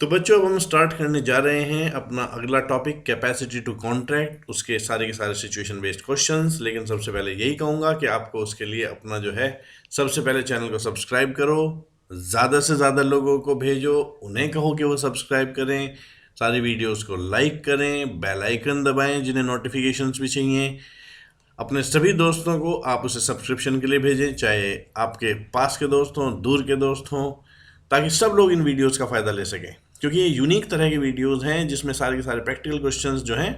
तो बच्चों अब हम स्टार्ट करने जा रहे हैं अपना अगला टॉपिक कैपेसिटी टू कॉन्ट्रैक्ट, उसके सारे के सारे सिचुएशन बेस्ड क्वेश्चंस। लेकिन सबसे पहले यही कहूँगा कि आपको उसके लिए अपना जो है सबसे पहले चैनल को सब्सक्राइब करो, ज़्यादा से ज़्यादा लोगों को भेजो, उन्हें कहो कि वो सब्सक्राइब करें, सारी वीडियोस को लाइक करें, बेल आइकन दबाएं जिन्हें नोटिफिकेशंस भी चाहिए। अपने सभी दोस्तों को आप उसे सब्सक्रिप्शन के लिए भेजें, चाहे आपके पास के दोस्त हों, दूर के दोस्त हों, ताकि सब लोग इन वीडियोस का फ़ायदा ले सकें। क्योंकि ये यूनिक तरह की वीडियोस हैं जिसमें सारे के सारे प्रैक्टिकल क्वेश्चंस जो हैं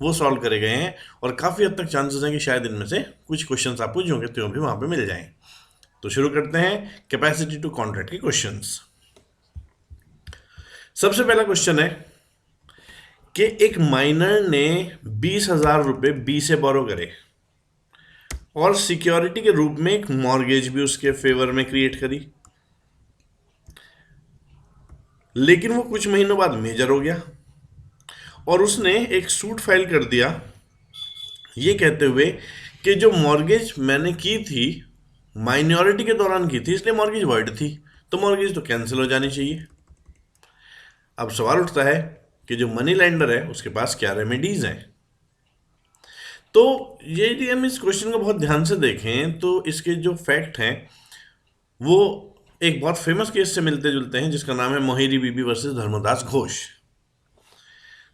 वो सॉल्व करे गए हैं, और काफ़ी हद तक चांसेस हैं कि शायद इनमें से कुछ क्वेश्चंस आपको जो होंगे त्यों भी वहाँ पे मिल जाएं। तो शुरू करते हैं कैपेसिटी टू कॉन्ट्रैक्ट के क्वेश्चंस। सबसे पहला क्वेश्चन है कि एक माइनर ने 20,000 रुपये बी से बोरो करे और सिक्योरिटी के रूप में एक मॉर्गेज भी उसके फेवर में क्रिएट करी, लेकिन वो कुछ महीनों बाद मेजर हो गया और उसने एक सूट फाइल कर दिया ये कहते हुए कि जो मॉर्गेज मैंने की थी माइनॉरिटी के दौरान की थी, इसलिए मॉर्गेज वॉइड थी, तो मॉर्गेज तो कैंसिल हो जानी चाहिए। अब सवाल उठता है कि जो मनी लेंडर है उसके पास क्या रेमेडीज हैं। तो ये यदि हम इस क्वेश्चन को बहुत ध्यान से देखें तो इसके जो फैक्ट हैं वो एक बहुत फेमस केस से मिलते जुलते हैं जिसका नाम है मोहिरी बीबी वर्सेस धर्मदास घोष।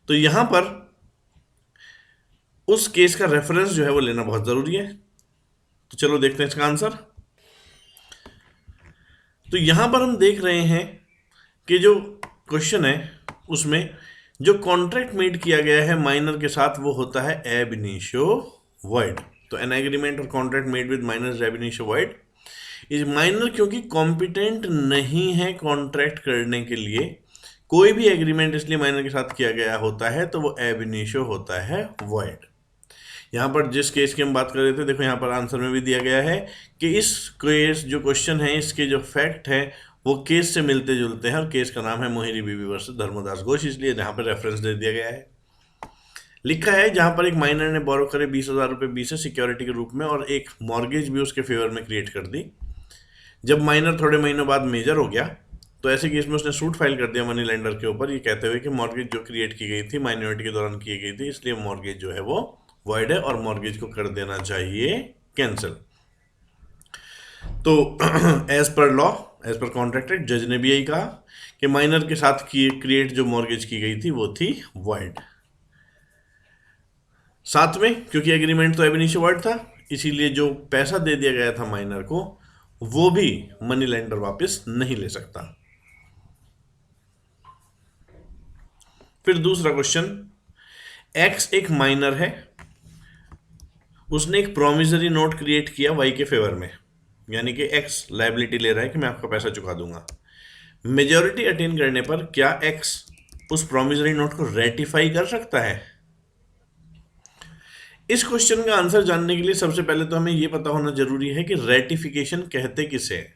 तो यहां पर उस केस का रेफरेंस जो है वो लेना बहुत जरूरी है। तो चलो देखते हैं इसका आंसर। तो यहां पर हम देख रहे हैं कि जो क्वेश्चन है उसमें जो कॉन्ट्रैक्ट मेड किया गया है माइनर के साथ वो होता है एब इनिशियो वॉइड। तो एन एग्रीमेंट और कॉन्ट्रैक्ट मेड विद माइनर एब इनिशियो वॉइड इज माइनर, क्योंकि कॉम्पिटेंट नहीं है कॉन्ट्रैक्ट करने के लिए कोई भी एग्रीमेंट, इसलिए माइनर के साथ किया गया होता है तो वो एब इनिशियो होता है वॉइड। यहाँ पर जिस केस की हम बात कर रहे थे, देखो यहाँ पर आंसर में भी दिया गया है कि इस केस जो क्वेश्चन है इसके जो फैक्ट है वो केस से मिलते जुलते हैं, और केस का नाम है मोहिरी बीबी वर्सेस धर्मदास घोष, इसलिए यहाँ पर रेफरेंस दे दिया गया है। लिखा है जहाँ पर एक माइनर ने बोरो करे 20,000 रुपये बी से सिक्योरिटी के रूप में और एक मॉर्गेज भी उसके फेवर में क्रिएट कर दी। जब माइनर थोड़े महीनों बाद मेजर हो गया तो ऐसे केस में उसने सूट फाइल कर दिया मनी लेंडर के ऊपर, ये कहते हुए कि मॉर्गेज जो क्रिएट की गई थी माइनॉरिटी के दौरान की गई थी, इसलिए मॉर्गेज जो है वो वॉइड है और मॉर्गेज को कर देना चाहिए कैंसिल। तो as per law, as per contract act, जज ने भी यही कहा कि माइनर के साथ की क्रिएट जो मॉर्गेज की गई थी वो थी वॉइड। साथ में क्योंकि एग्रीमेंट तो एब इनिशियो वॉइड था, इसीलिए जो पैसा दे दिया गया था माइनर को वो भी मनी लेंडर वापस नहीं ले सकता। फिर दूसरा क्वेश्चन, एक्स एक माइनर है, उसने एक प्रोमिसरी नोट क्रिएट किया वाई के फेवर में, यानी कि एक्स लायबिलिटी ले रहा है कि मैं आपका पैसा चुका दूंगा। मेजॉरिटी अटेन करने पर क्या एक्स उस प्रोमिसरी नोट को रेटिफाई कर सकता है? इस क्वेश्चन का आंसर जानने के लिए सबसे पहले तो हमें यह पता होना जरूरी है कि रेटिफिकेशन कहते किसे है।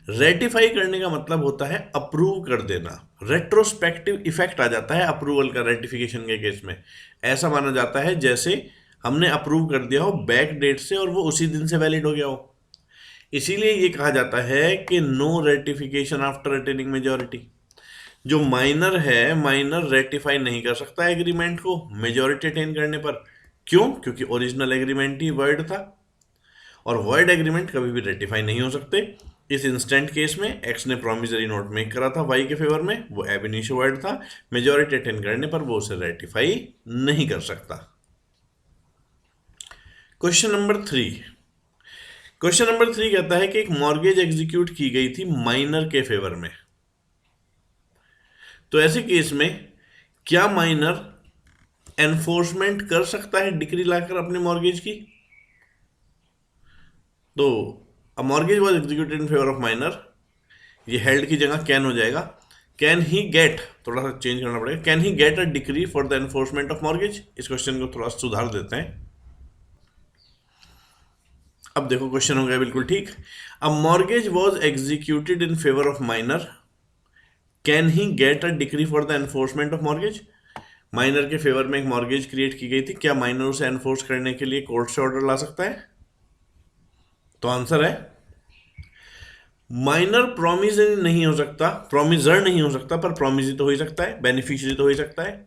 रेटिफाई करने का मतलब होता है अप्रूव कर देना, रेट्रोस्पेक्टिव इफेक्ट आ जाता है अप्रूवल का रेटिफिकेशन के केस में। ऐसा माना जाता है जैसे हमने अप्रूव कर दिया हो बैक डेट से और वो उसी दिन से वैलिड हो गया हो। इसीलिए ये कहा जाता है कि no ratification after attaining majority. जो माइनर है, माइनर रेटिफाई नहीं कर सकता एग्रीमेंट को मेजॉरिटी अटेन करने पर। क्यों? क्योंकि ओरिजिनल एग्रीमेंट ही वर्ड था और वर्ड एग्रीमेंट कभी भी रेटिफाई नहीं हो सकते। इस इंस्टेंट केस में एक्स ने प्रोमिसरी नोट मेक करा था वाई के फेवर में, वो एब इनिशियो वर्ड था, मेजॉरिटी अटेन करने पर वो उसे रेटिफाई नहीं कर सकता। Question number 3। क्वेश्चन नंबर 3 कहता है कि एक मॉर्गेज एग्जीक्यूट की गई थी माइनर के फेवर में, तो ऐसे केस में क्या माइनर एनफोर्समेंट कर सकता है डिक्री लाकर अपने मॉर्गेज की? तो a mortgage was executed in favour of minor, ये हेल्ड की जगह कैन हो जाएगा। कैन ही गेट, थोड़ा सा चेंज करना पड़ेगा, can he get a decree for the enforcement of mortgage. इस क्वेश्चन को थोड़ा सुधार देते हैं। अब देखो क्वेश्चन हो गया बिल्कुल ठीक। A mortgage was executed in favour of minor, can he get a decree for the enforcement of mortgage. Minor के फेवर में एक मॉर्गेज क्रिएट की गई थी, क्या माइनर उसे एनफोर्स करने के लिए कोर्ट से ऑर्डर ला सकता है? तो आंसर है माइनर प्रोमिसरी नहीं हो सकता, प्रोमिसर नहीं हो सकता, पर प्रोमिसरी तो हो ही सकता है, बेनिफिशियरी तो हो ही सकता है।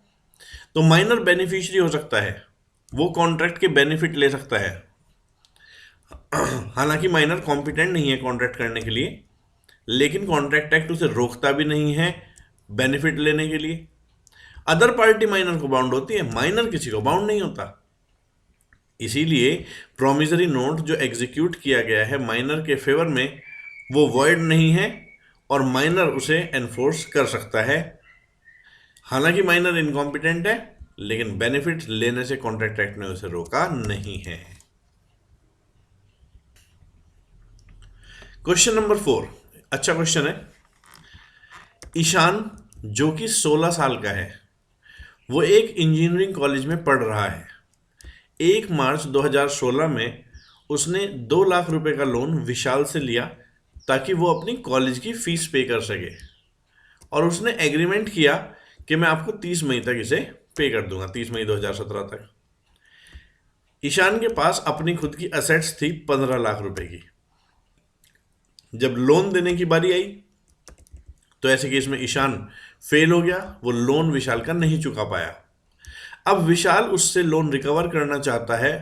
तो माइनर बेनिफिशियरी हो सकता है, वो कॉन्ट्रैक्ट के बेनिफिट ले सकता है। हालांकि माइनर कॉम्पिटेंट नहीं है कॉन्ट्रैक्ट करने के लिए, लेकिन कॉन्ट्रैक्ट एक्ट उसे रोकता भी नहीं है बेनिफिट लेने के लिए। अदर पार्टी माइनर को बाउंड होती है, माइनर किसी को बाउंड नहीं होता। इसीलिए प्रोमिसरी नोट जो एग्जीक्यूट किया गया है माइनर के फेवर में, वो वॉइड नहीं है और माइनर उसे एनफोर्स कर सकता है। हालांकि माइनर इनकॉम्पिटेंट है, लेकिन बेनिफिट लेने से कॉन्ट्रैक्ट एक्ट ने उसे रोका नहीं है। क्वेश्चन नंबर 4, अच्छा क्वेश्चन है। ईशान जो कि 16 साल का है, वो एक इंजीनियरिंग कॉलेज में पढ़ रहा है। 1 मार्च 2016 में उसने 2 लाख रुपए का लोन विशाल से लिया ताकि वो अपनी कॉलेज की फीस पे कर सके, और उसने एग्रीमेंट किया कि मैं आपको 30 मई तक इसे पे कर दूंगा, 30 मई 2017 तक। ईशान के पास अपनी खुद की असेट्स थी 15 लाख रुपए की। जब लोन देने की बारी आई तो ऐसे केस में ईशान फेल हो गया, वो लोन विशाल का नहीं चुका पाया। अब विशाल उससे लोन रिकवर करना चाहता है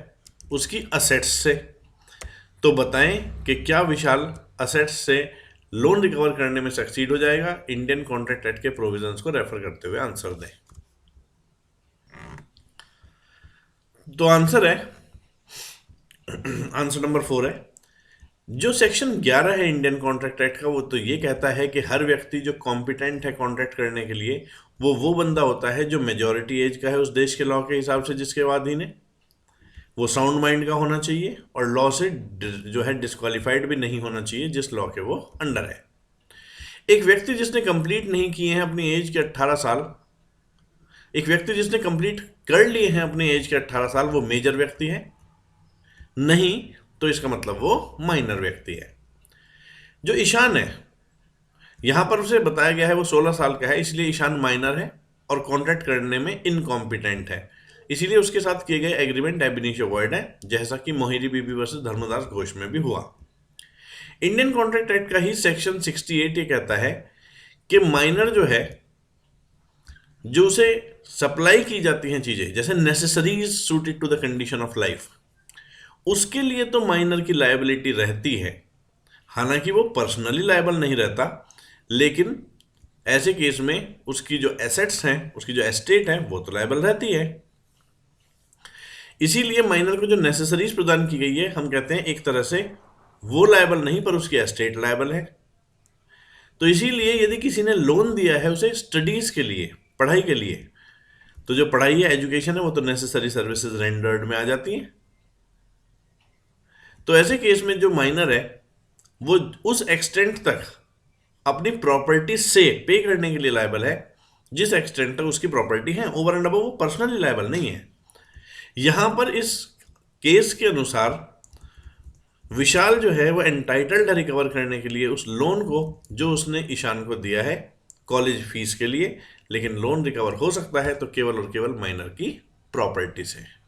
उसकी असेट्स से। तो बताएं कि क्या विशाल असेट्स से लोन रिकवर करने में सक्सीड हो जाएगा? इंडियन कॉन्ट्रैक्ट एक्ट के प्रोविजंस को रेफर करते हुए आंसर दें। तो आंसर है, आंसर नंबर 4 है। जो सेक्शन 11 है इंडियन कॉन्ट्रैक्ट एक्ट का, वो तो ये कहता है कि हर व्यक्ति जो कॉम्पिटेंट है कॉन्ट्रैक्ट करने के लिए, वो बंदा होता है जो मेजॉरिटी एज का है उस देश के लॉ के हिसाब से जिसके अधीन है, वो साउंड माइंड का होना चाहिए और लॉ से जो है डिस्क्वालीफाइड भी नहीं होना चाहिए जिस लॉ के वो अंडर है। एक व्यक्ति जिसने कंप्लीट नहीं किए हैं अपनी एज के 18 साल, एक व्यक्ति जिसने कंप्लीट कर लिए हैं अपनी एज के 18 साल, वो मेजर व्यक्ति है नहीं, तो इसका मतलब वो माइनर व्यक्ति है। जो ईशान है, यहां पर उसे बताया गया है वो 16 साल का है, इसलिए ईशान माइनर है और कॉन्ट्रैक्ट करने में इनकॉम्पिटेंट है, इसीलिए उसके साथ किए गए एग्रीमेंट एब इनिशियो वॉइड है, जैसा कि मोहिरी बीबी वर्सेस धर्मदास घोष में भी हुआ। इंडियन कॉन्ट्रैक्ट एक्ट का ही सेक्शन 68 ये कहता है कि माइनर जो है, जो उसे सप्लाई की जाती हैं चीजें, जैसे necessaries suited to the condition of life, उसके लिए तो माइनर की लायबिलिटी रहती है। हालांकि वो पर्सनली लायबल नहीं रहता, लेकिन ऐसे केस में उसकी जो एसेट्स हैं, उसकी जो एस्टेट है, वो तो लायबल रहती है। इसीलिए माइनर को जो नेसेसरीज प्रदान की गई है, हम कहते हैं एक तरह से वो लायबल नहीं पर उसकी एस्टेट लायबल है। तो इसीलिए यदि किसी ने लोन दिया है उसे स्टडीज के लिए, पढ़ाई के लिए, तो जो पढ़ाई है, एजुकेशन है, वो तो नेसेसरी सर्विसेज रेंडर्ड में आ जाती हैं। तो ऐसे केस में जो माइनर है वो उस एक्सटेंट तक अपनी प्रॉपर्टी से पे करने के लिए लायबल है जिस एक्सटेंट तक उसकी प्रॉपर्टी है, ओवर एंड अबव वो पर्सनली लायबल नहीं है। यहां पर इस केस के अनुसार विशाल जो है वो एंटाइटल्ड है रिकवर करने के लिए उस लोन को जो उसने ईशान को दिया है कॉलेज फीस के लिए, लेकिन लोन रिकवर हो सकता है तो केवल और केवल माइनर की प्रॉपर्टी से।